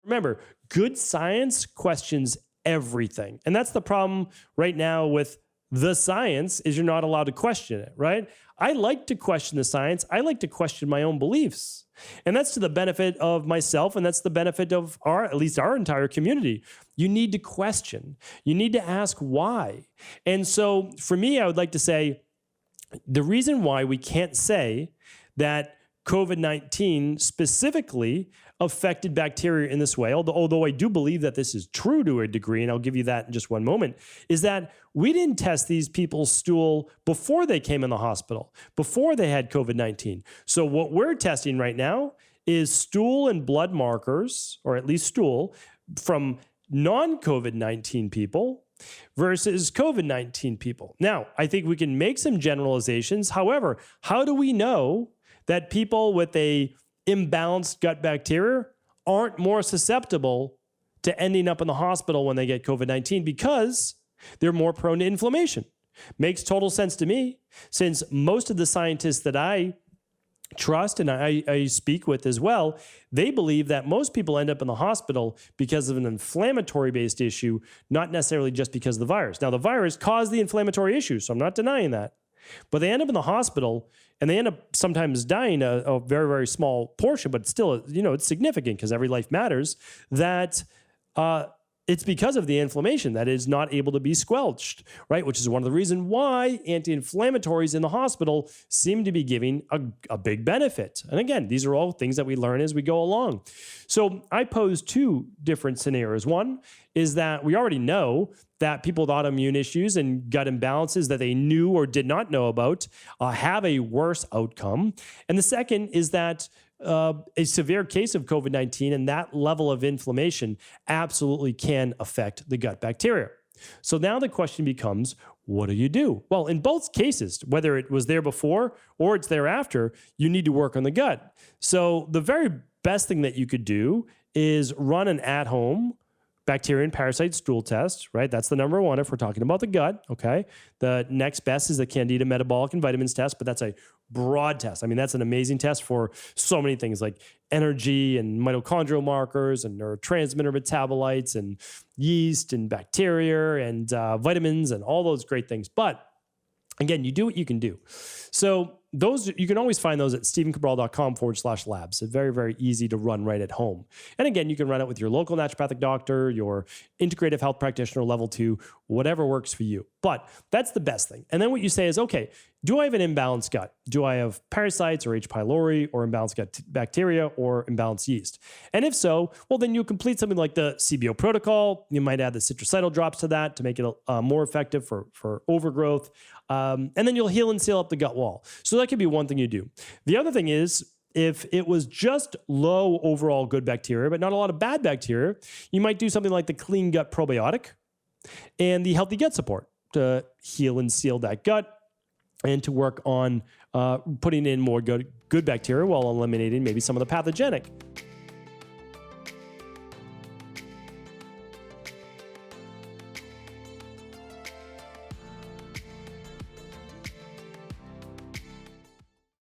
Remember, good science questions everything. And that's the problem right now with the science is you're not allowed to question it, right? I like to question the science. I like to question my own beliefs. And that's to the benefit of myself, and that's the benefit of at least our entire community. You need to question. You need to ask why. And so for me, I would like to say the reason why we can't say that COVID-19 specifically affected bacteria in this way, although I do believe that this is true to a degree, and I'll give you that in just one moment, is that we didn't test these people's stool before they came in the hospital, before they had COVID-19. So what we're testing right now is stool and blood markers, or at least stool, from non-COVID-19 people versus COVID-19 people. Now, I think we can make some generalizations. However, how do we know that people with a imbalanced gut bacteria aren't more susceptible to ending up in the hospital when they get COVID-19? Because they're more prone to inflammation. Makes total sense to me, since most of the scientists that I trust and I speak with as well, they believe that most people end up in the hospital because of an inflammatory-based issue, not necessarily just because of the virus. Now, the virus caused the inflammatory issue, so I'm not denying that. But they end up in the hospital, and they end up sometimes dying a very, very small portion, but still, it's significant because every life matters, that it's because of the inflammation that is not able to be squelched, right? Which is one of the reasons why anti-inflammatories in the hospital seem to be giving a big benefit. And again, these are all things that we learn as we go along. So I pose two different scenarios. One is that we already know that people with autoimmune issues and gut imbalances that they knew or did not know about have a worse outcome. And the second is that a severe case of COVID-19 and that level of inflammation absolutely can affect the gut bacteria. So now the question becomes, what do you do? Well, in both cases, whether it was there before or it's there after, you need to work on the gut. So the very best thing that you could do is run an at-home bacteria and parasite stool test, right? That's the number one if we're talking about the gut, okay? The next best is the Candida metabolic and vitamins test, but that's a broad test. I mean, that's an amazing test for so many things like energy and mitochondrial markers and neurotransmitter metabolites and yeast and bacteria and vitamins and all those great things. But again, you do what you can do. So those, you can always find those at stephencabral.com/labs. It's very, very easy to run right at home. And again, you can run it with your local naturopathic doctor, your integrative health practitioner level 2, whatever works for you. But that's the best thing. And then what you say is, okay, do I have an imbalanced gut? Do I have parasites or H. pylori or imbalanced gut bacteria or imbalanced yeast? And if so, well, then you complete something like the CBO protocol. You might add the citracidal drops to that to make it more effective for overgrowth. And then you'll heal and seal up the gut wall. So that could be one thing you do. The other thing is, if it was just low overall good bacteria, but not a lot of bad bacteria, you might do something like the clean gut probiotic and the healthy gut support to heal and seal that gut and to work on putting in more good bacteria while eliminating maybe some of the pathogenic